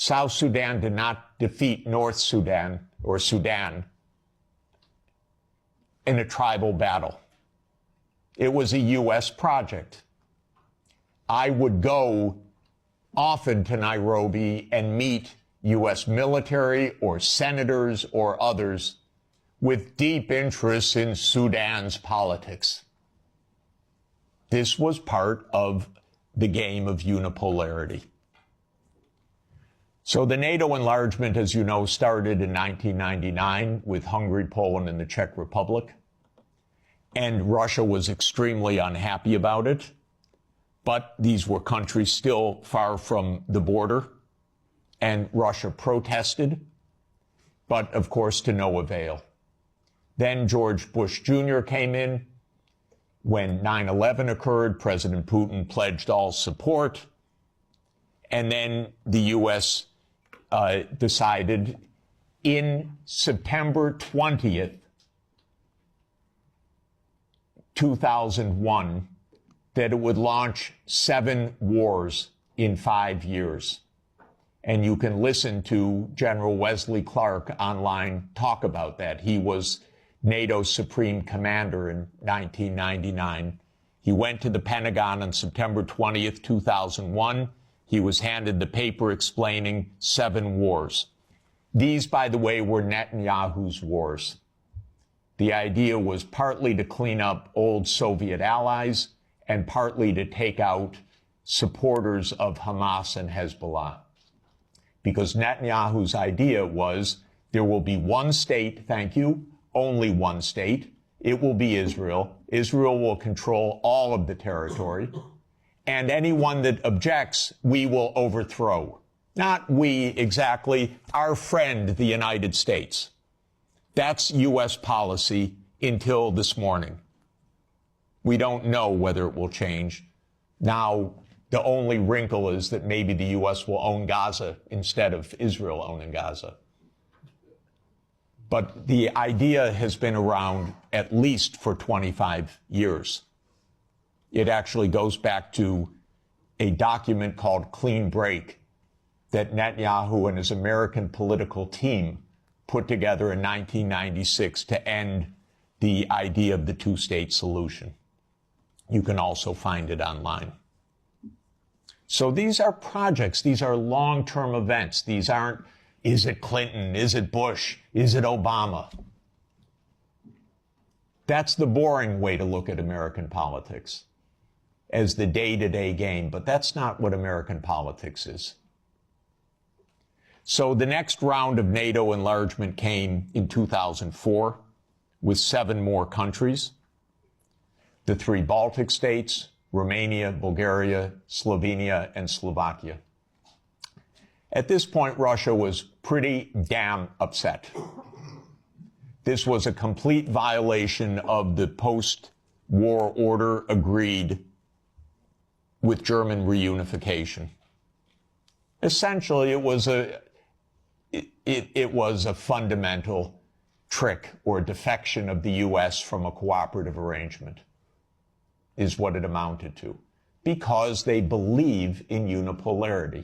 South Sudan did not defeat North Sudan or Sudan in a tribal battle. It was a U.S. project. I would go often to Nairobi and meet U.S. military or senators or others with deep interests in Sudan's politics. This was part of the game of unipolarity. So the NATO enlargement, as you know, started in 1999 with Hungary, Poland, and the Czech Republic. And Russia was extremely unhappy about it. But these were countries still far from the border. And Russia protested, but of course to no avail. Then George Bush Jr. came in. When 9/11 occurred, President Putin pledged all support. And then the U.S. Decided in September 20th, 2001, that it would launch 7 wars in 5 years. And you can listen to General Wesley Clark online talk about that. He was NATO's Supreme Commander in 1999. He went to the Pentagon on September 20th, 2001. He was handed the paper explaining 7 wars. These, by the way, were Netanyahu's wars. The idea was partly to clean up old Soviet allies and partly to take out supporters of Hamas and Hezbollah. Because Netanyahu's idea was there will be one state, thank you, only one state. It will be Israel. Israel will control all of the territory. And anyone that objects, we will overthrow. Not we exactly, our friend, the United States. That's U.S. policy until this morning. We don't know whether it will change. Now, the only wrinkle is that maybe the U.S. will own Gaza instead of Israel owning Gaza. But the idea has been around at least for 25 years. It actually goes back to a document called Clean Break that Netanyahu and his American political team put together in 1996 to end the idea of the two-state solution. You can also find it online. So these are projects. These are long-term events. These aren't, is it Clinton? Is it Bush? Is it Obama? That's the boring way to look at American politics, as the day-to-day game. But that's not what American politics is. So the next round of NATO enlargement came in 2004 with 7 more countries. The 3 Baltic states, Romania, Bulgaria, Slovenia, and Slovakia. At this point, Russia was pretty damn upset. This was a complete violation of the post-war order agreed with German reunification. Essentially, it was a fundamental trick or defection of the U.S. from a cooperative arrangement, is what it amounted to, because they believe in unipolarity.